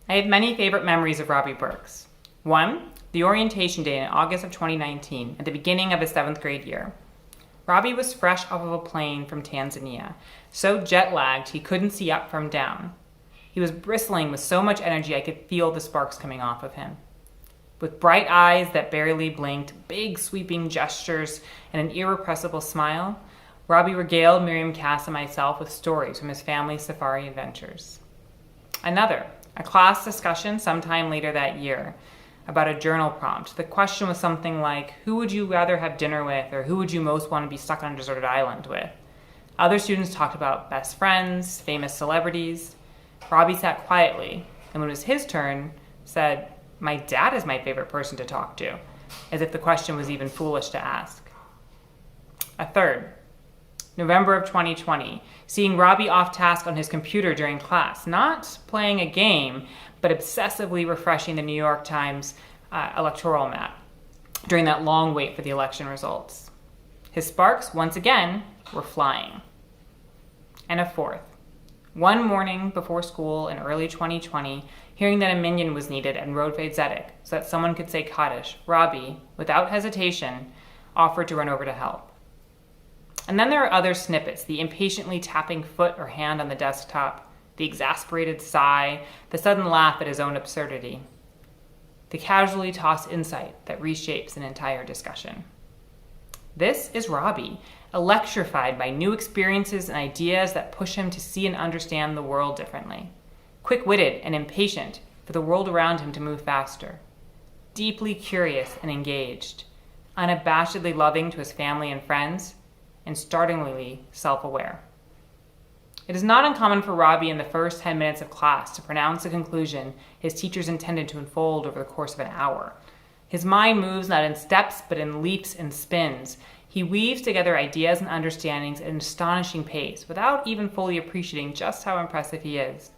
I have many favorite memories of Robbie Berks. One, the orientation day in August of 2019, at the beginning of his 7th grade year. Robbie was fresh off of a plane from Tanzania, so jet-lagged he couldn't see up from down. He was bristling with so much energy I could feel the sparks coming off of him. With bright eyes that barely blinked, big sweeping gestures, and an irrepressible smile, Robbie regaled Miriam, Cass, and myself with stories from his family's safari adventures. Another, a class discussion sometime later that year about a journal prompt. The question was something like, who would you rather have dinner with, or who would you most want to be stuck on a deserted island with? Other students talked about best friends, famous celebrities. Robbie sat quietly, and when it was his turn, said, "My dad is my favorite person to talk to," as if the question was even foolish to ask. A third, November of 2020, seeing Robbie off task on his computer during class, not playing a game, but obsessively refreshing the New York Times electoral map during that long wait for the election results. His sparks, once again, were flying. And a fourth, one morning before school in early 2020, hearing that a minyan was needed and Road Tzedek so that someone could say Kaddish, Robbie, without hesitation, offered to run over to help. And then there are other snippets, the impatiently tapping foot or hand on the desktop, the exasperated sigh, the sudden laugh at his own absurdity, the casually tossed insight that reshapes an entire discussion. This is Robbie, electrified by new experiences and ideas that push him to see and understand the world differently. Quick-witted and impatient for the world around him to move faster. Deeply curious and engaged. Unabashedly loving to his family and friends, and startlingly self-aware. It is not uncommon for Robbie in the first 10 minutes of class to pronounce a conclusion his teachers intended to unfold over the course of an hour. His mind moves not in steps, but in leaps and spins. He weaves together ideas and understandings at an astonishing pace, without even fully appreciating just how impressive he is.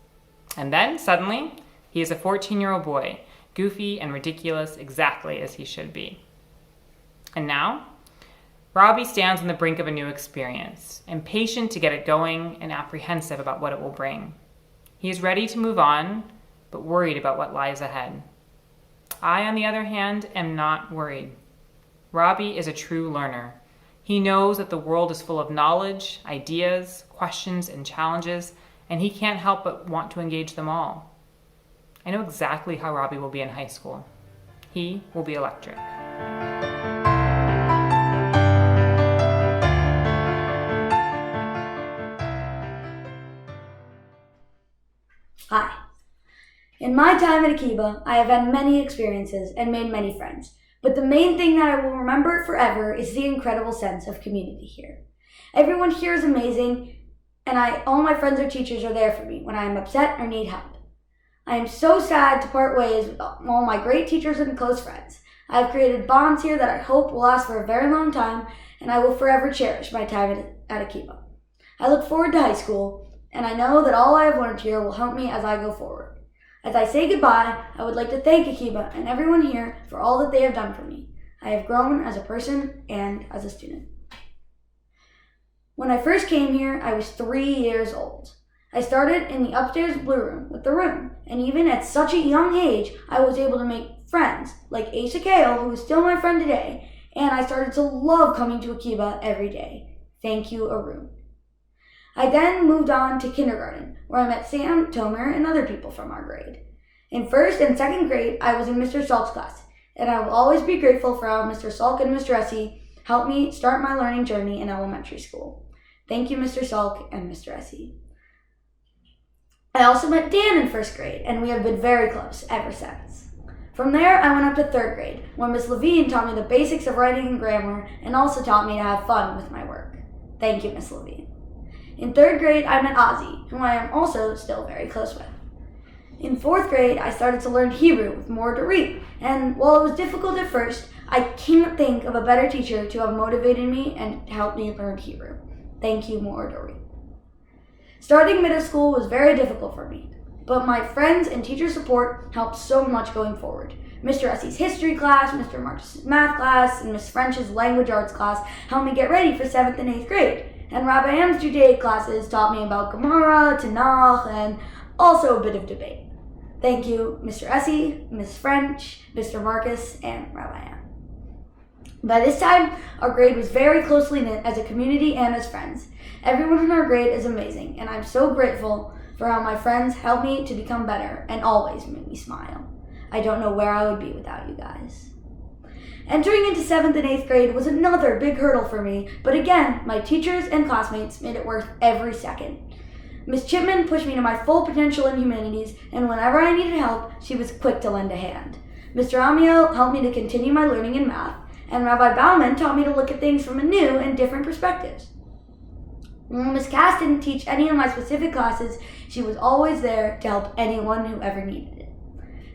And then, suddenly, he is a 14-year-old boy, goofy and ridiculous exactly as he should be. And now, Robbie stands on the brink of a new experience, impatient to get it going and apprehensive about what it will bring. He is ready to move on, but worried about what lies ahead. I, on the other hand, am not worried. Robbie is a true learner. He knows that the world is full of knowledge, ideas, questions, and challenges, and he can't help but want to engage them all. I know exactly how Robbie will be in high school. He will be electric. Hi. In my time at Akiba, I have had many experiences and made many friends, but the main thing that I will remember forever is the incredible sense of community here. Everyone here is amazing, and all my friends or teachers are there for me when I am upset or need help. I am so sad to part ways with all my great teachers and close friends. I have created bonds here that I hope will last for a very long time, and I will forever cherish my time at Akiba. I look forward to high school, and I know that all I have learned here will help me as I go forward. As I say goodbye, I would like to thank Akiba and everyone here for all that they have done for me. I have grown as a person and as a student. When I first came here, I was 3 years old. I started in the upstairs blue room with the room, and even at such a young age, I was able to make friends, like Asa Kale, who is still my friend today, and I started to love coming to Akiba every day. Thank you, Arun. I then moved on to kindergarten, where I met Sam, Tomer, and other people from our grade. In 1st and 2nd grade, I was in Mr. Salk's class, and I will always be grateful for how Mr. Salk and Mr. Essie helped me start my learning journey in elementary school. Thank you, Mr. Salk and Mr. Essie. I also met Dan in 1st grade, and we have been very close ever since. From there, I went up to 3rd grade, where Miss Levine taught me the basics of writing and grammar, and also taught me to have fun with my work. Thank you, Miss Levine. In 3rd grade, I met Ozzy, whom I am also still very close with. In 4th grade, I started to learn Hebrew with more to read, and while it was difficult at first, I can't think of a better teacher to have motivated me and helped me learn Hebrew. Thank you, More Dori. Starting middle school was very difficult for me, but my friends and teacher support helped so much going forward. Mr. Essie's history class, Mr. March's math class, and Miss French's language arts class helped me get ready for 7th and 8th grade. And Rabbi M's Judaic classes taught me about Gemara, Tanakh, and also a bit of debate. Thank you, Mr. Essie, Ms. French, Mr. Marcus, and Rabbi Ann. By this time, our grade was very closely knit as a community and as friends. Everyone in our grade is amazing, and I'm so grateful for how my friends helped me to become better and always make me smile. I don't know where I would be without you guys. Entering into 7th and 8th grade was another big hurdle for me, but again, my teachers and classmates made it worth every second. Miss Chipman pushed me to my full potential in humanities, and whenever I needed help, she was quick to lend a hand. Mr. Amiel helped me to continue my learning in math, and Rabbi Bauman taught me to look at things from a new and different perspectives. When Miss Cass didn't teach any of my specific classes, she was always there to help anyone who ever needed it.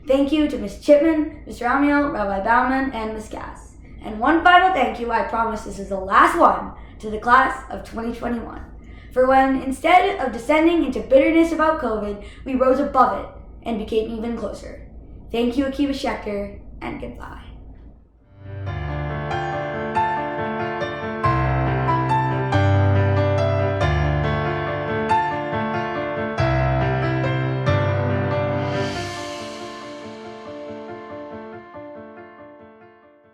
Thank you to Miss Chipman, Mr. Amiel, Rabbi Bauman, and Miss Cass. And one final thank you, I promise this is the last one, to the class of 2021. For when, instead of descending into bitterness about COVID, we rose above it and became even closer. Thank you, Akiva Schechter, and goodbye.